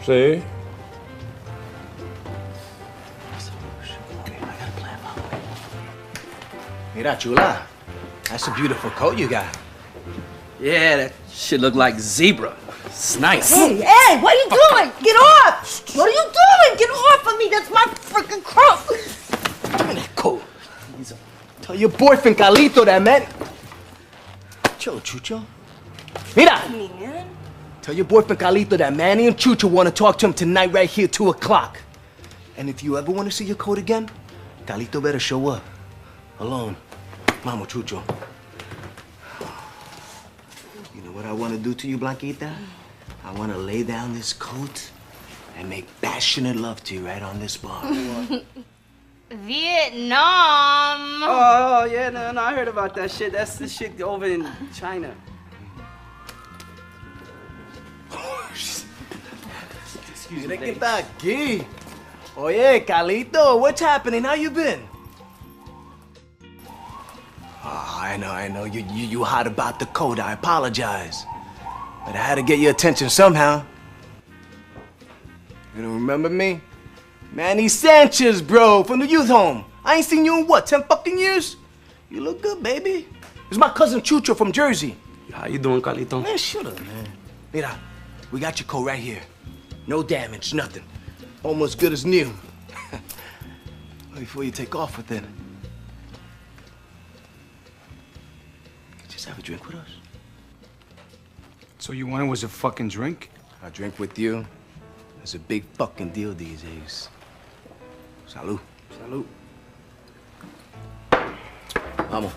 Sí. Okay, I got a plan, Mama. Mira, chula. That's a beautiful coat you got. Yeah, that shit look like zebra. It's nice. Hey, what are you doing? Get off! What are you doing? Get off of me! That's my freaking coat! Give me that coat. Tell your boyfriend Carlito that, man. Chill, Chucho. Mira! Man. Tell your boyfriend Carlito that Manny and Chucho want to talk to him tonight right here, 2 o'clock. And if you ever want to see your coat again, Carlito better show up. Alone. Mama, Chucho. You know what I want to do to you, Blanquita? I want to lay down this coat and make passionate love to you right on this bar. Vietnam. Oh, yeah, no, I heard about that shit. That's the shit over in China. Excuse me. ¿Qué está aquí? Oye, Carlito, what's happening? How you been? Oh, I know. You hot about the coat. I apologize. But I had to get your attention somehow. You don't remember me? Manny Sanchez, bro, from the youth home. I ain't seen you in what, 10 fucking years? You look good, baby. It's my cousin Chucho from Jersey. How you doing, Carlito? Man, shut up, man. Mira, we got your coat right here. No damage, nothing. Almost good as new. Before you take off with it, just have a drink with us. So you wanted was a fucking drink? A drink with you is a big fucking deal these days. Salud. Salud. Vamos.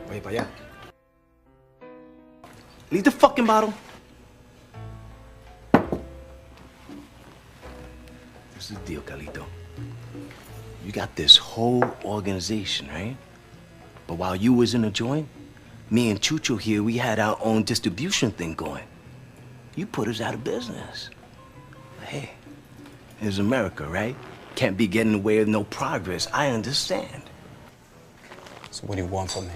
Oye, para allá. Leave the fucking bottle. This is the deal, Carlito. You got this whole organization, right? But while you was in the joint, me and Chucho here, we had our own distribution thing going. You put us out of business. But hey, it's America, right? Can't be getting away with no progress. I understand. So what do you want from me?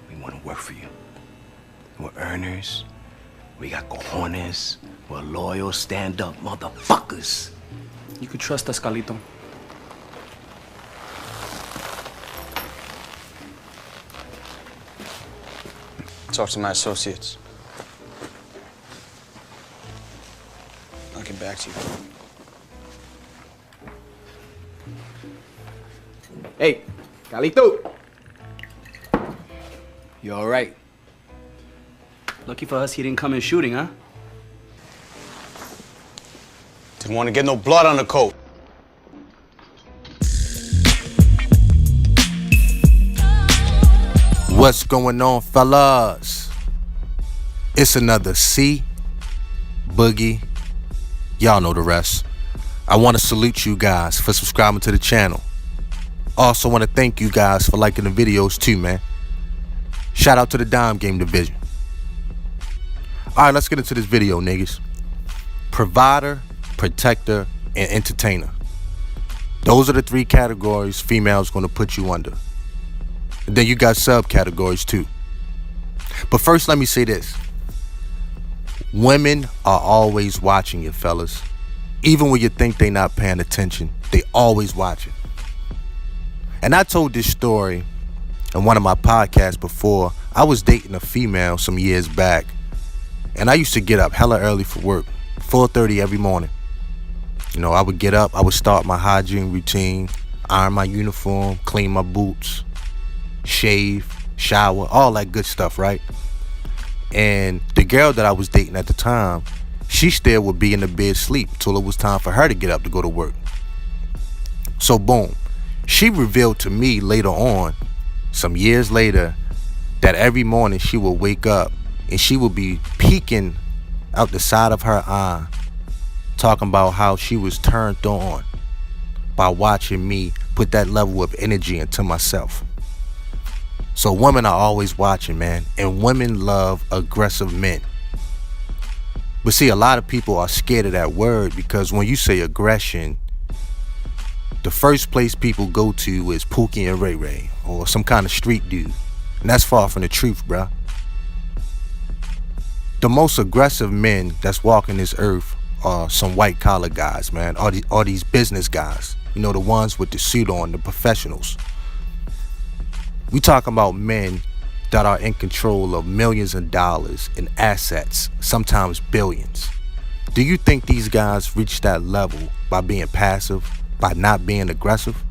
We want to work for you. We're earners. We got cojones. We're loyal, stand-up motherfuckers. You could trust us, Carlito. Talk to my associates. I'll get back to you. Hey, Carlito. You all right? Lucky for us, he didn't come in shooting, huh? Didn't want to get no blood on the coat. What's going on, fellas? It's another C Boogie. Y'all know the rest. I want to salute you guys for subscribing to the channel. Also want to thank you guys for liking the videos too, man. Shout out to the Dime Game Division. Alright, let's get into this video, niggas. Provider, protector, and entertainer. Those are the 3 categories females gonna put you under. And then you got subcategories too. But first, let me say this. Women are always watching you, fellas. Even when you think they're not paying attention, they always watching. And I told this story in one of my podcasts before. I was dating a female some years back, and I used to get up hella early for work, 4:30 every morning. You know, I would get up, I would start my hygiene routine, iron my uniform, clean my boots, shave, shower, all that good stuff, right? And the girl that I was dating at the time, she still would be in the bed asleep till it was time for her to get up to go to work. So boom, she revealed to me later on, some years later, that every morning she would wake up and she would be peeking out the side of her eye, talking about how she was turned on by watching me put that level of energy into myself. So women are always watching, man, and women love aggressive men. But see, a lot of people are scared of that word because when you say aggression, the first place people go to is Pookie and Ray Ray, or some kind of street dude. And that's far from the truth, bruh. The most aggressive men that's walking this earth are some white collar guys, man. Are these business guys. You know, the ones with the suit on, the professionals. We talking about men that are in control of millions of dollars in assets, sometimes billions. Do you think these guys reach that level by being passive, by not being aggressive?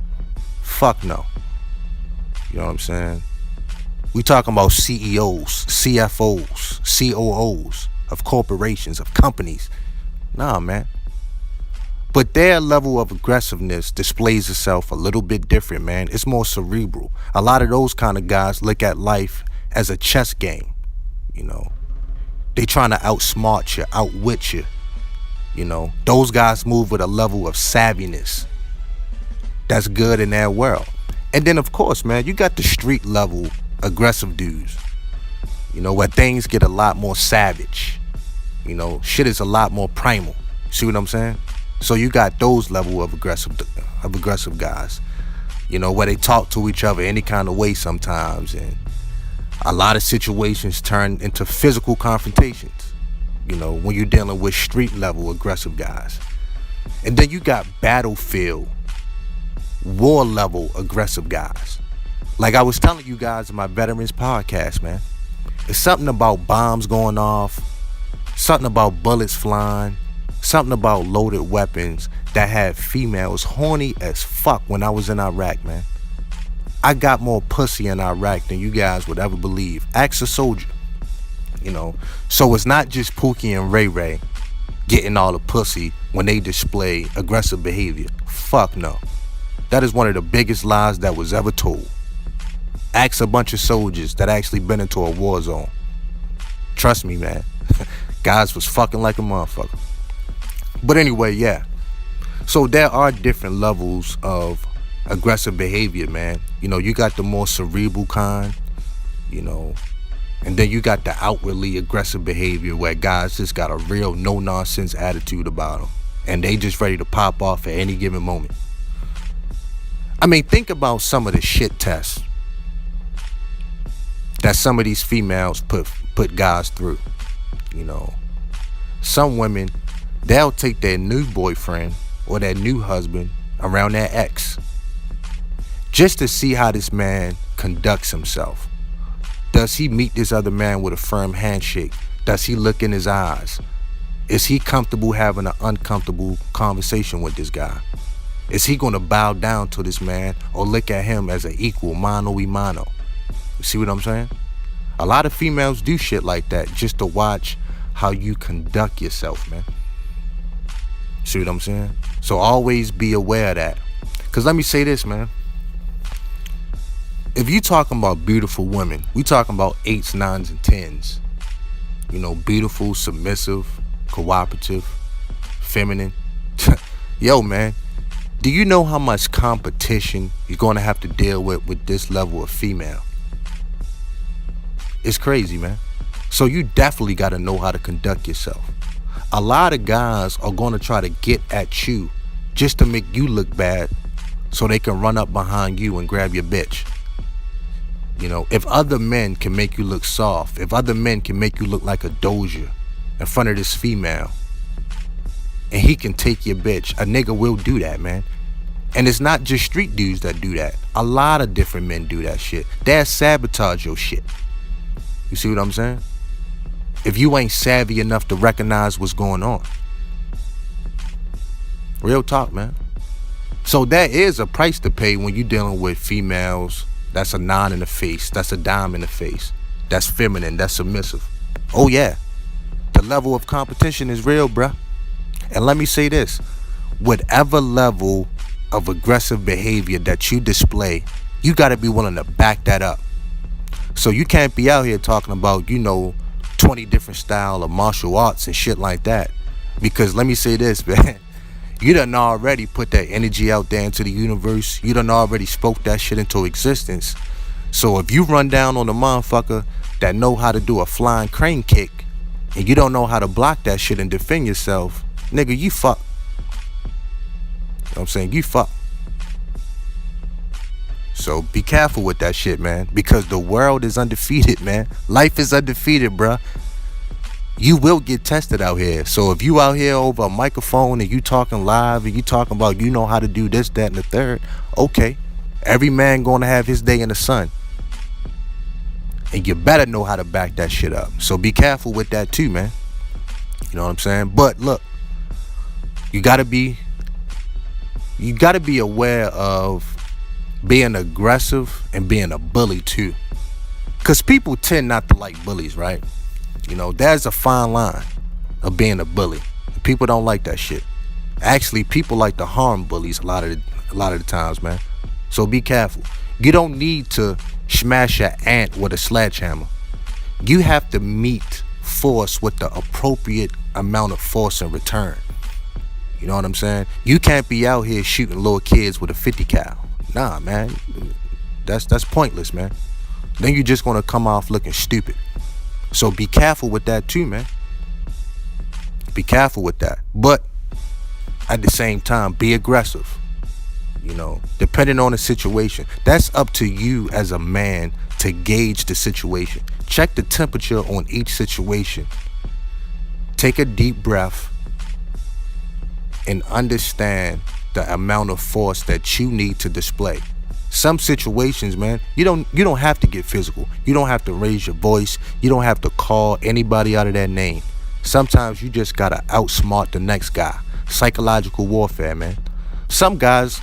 Fuck no. You know what I'm saying? We talking about CEOs, CFOs, COOs of corporations, of companies. Nah, man. But their level of aggressiveness displays itself a little bit different, man. It's more cerebral. A lot of those kind of guys look at life as a chess game. You know, they trying to outsmart you, outwit you. You know, those guys move with a level of savviness that's good in their world. And then, of course, man, you got the street level aggressive dudes. You know, where things get a lot more savage. You know, shit is a lot more primal. See what I'm saying? So you got those level of aggressive guys, you know, where they talk to each other any kind of way sometimes, and a lot of situations turn into physical confrontations, you know, when you're dealing with street level aggressive guys. And then you got battlefield, war level aggressive guys. Like I was telling you guys in my Veterans podcast, man, it's something about bombs going off, something about bullets flying, something about loaded weapons that had females horny as fuck when I was in Iraq, man. I got more pussy in Iraq than you guys would ever believe. Ask a soldier. You know, so it's not just Pookie and Ray Ray getting all the pussy when they display aggressive behavior. Fuck no. That is one of the biggest lies that was ever told. Ask a bunch of soldiers that actually been into a war zone. Trust me, man. Guys was fucking like a motherfucker. But anyway, yeah. So there are different levels of aggressive behavior, man. You know, you got the more cerebral kind, you know, and then you got the outwardly aggressive behavior where guys just got a real no-nonsense attitude about them. And they just ready to pop off at any given moment. I mean, think about some of the shit tests that some of these females put guys through. You know, some women, they'll take their new boyfriend or their new husband around their ex just to see how this man conducts himself. Does he meet this other man with a firm handshake? Does he look in his eyes? Is he comfortable having an uncomfortable conversation with this guy? Is he going to bow down to this man or look at him as an equal, mano y mano? You see what I'm saying? A lot of females do shit like that just to watch how you conduct yourself, man. See what I'm saying? So always be aware of that. Because let me say this, man. If you talking about beautiful women, we talking about 8s, 9s, and 10s. You know, beautiful, submissive, cooperative, feminine. Yo, man, do you know how much competition you're going to have to deal with this level of female? It's crazy, man. So you definitely got to know how to conduct yourself. A lot of guys are going to try to get at you just to make you look bad so they can run up behind you and grab your bitch. You know, if other men can make you look soft, if other men can make you look like a doja in front of this female, and he can take your bitch, a nigga will do that, man. And it's not just street dudes that do that. A lot of different men do that shit. They'll sabotage your shit. You see what I'm saying? If you ain't savvy enough to recognize what's going on. Real talk, man. So there is a price to pay when you're dealing with females that's a 9 in the face, that's a dime in the face, that's feminine, that's submissive. Oh yeah, the level of competition is real, bruh. And let me say this, whatever level of aggressive behavior that you display, you gotta be willing to back that up. So you can't be out here talking about, you know, 20 different style of martial arts and shit like that. Because let me say this, man. You done already put that energy out there into the universe. You done already spoke that shit into existence. So if you run down on a motherfucker that know how to do a flying crane kick and you don't know how to block that shit and defend yourself, nigga, you fuck. You know what I'm saying? You fuck. So be careful with that shit, man, because the world is undefeated, man. Life is undefeated, bruh. You will get tested out here. So if you out here over a microphone and you talking live and you talking about you know how to do this, that, and the third, okay. Every man gonna have his day in the sun. And you better know how to back that shit up. So be careful with that too, man. You know what I'm saying? But look, you gotta be aware of being aggressive and being a bully too. Cause people tend not to like bullies, right? You know, there's a fine line of being a bully. People don't like that shit. Actually, people like to harm bullies a lot of the times, man. So be careful. You don't need to smash your ant with a sledgehammer. You have to meet force with the appropriate amount of force in return. You know what I'm saying? You can't be out here shooting little kids with a 50 cal. Nah, man. That's pointless, man. Then you're just gonna come off looking stupid. So be careful with that too, man. Be careful with that. But at the same time, be aggressive. You know, depending on the situation. That's up to you as a man to gauge the situation. Check the temperature on each situation. Take a deep breath and understand the amount of force that you need to display. Some situations, man, you don't have to get physical. You don't have to raise your voice. You don't have to call anybody out of their name. Sometimes you just gotta outsmart the next guy. Psychological warfare, man. Some guys,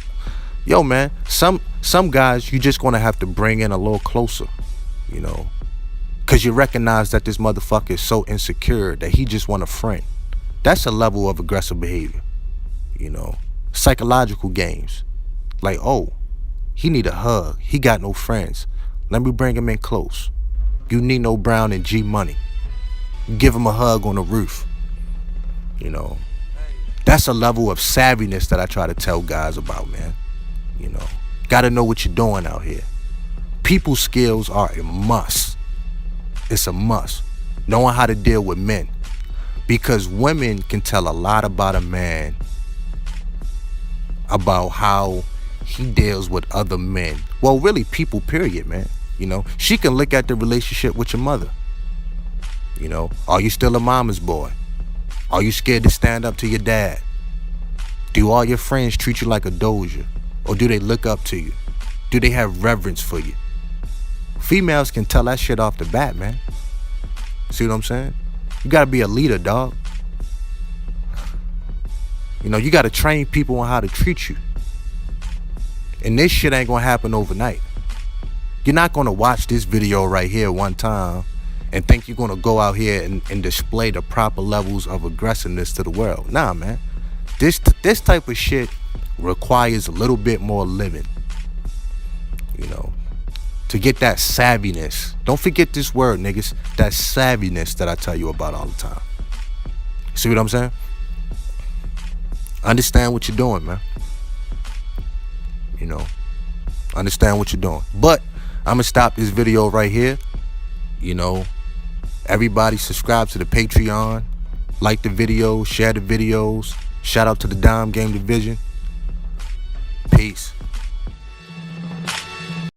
some guys you just gonna have to bring in a little closer, you know, cause you recognize that this motherfucker is so insecure that he just want a friend. That's a level of aggressive behavior, you know. Psychological games, like, oh, he need a hug. He got no friends. Let me bring him in close. You Nino Brown and G Money. Give him a hug on the roof. You know, that's a level of savviness that I try to tell guys about, man. You know, gotta know what you're doing out here. People skills are a must. It's a must. Knowing how to deal with men. Because women can tell a lot about a man, about how he deals with other men. Well, really people, period, man. You know, she can look at the relationship with your mother. You know, are you still a mama's boy? Are you scared to stand up to your dad? Do all your friends treat you like a doja? Or do they look up to you? Do they have reverence for you? Females can tell that shit off the bat, man. See what I'm saying? You gotta be a leader, dog. You know, you gotta train people on how to treat you. And this shit ain't gonna happen overnight. You're not gonna watch this video right here one time and think you're gonna go out here and display the proper levels of aggressiveness to the world. Nah, man. This type of shit requires a little bit more living. You know, to get that savviness. Don't forget this word, niggas. That savviness that I tell you about all the time. See what I'm saying? Understand what you're doing, man. You know, understand what you're doing. But I'm gonna stop this video right here. You know, everybody subscribe to the Patreon, like the videos, share the videos. Shout out to the Dime Game Division. Peace.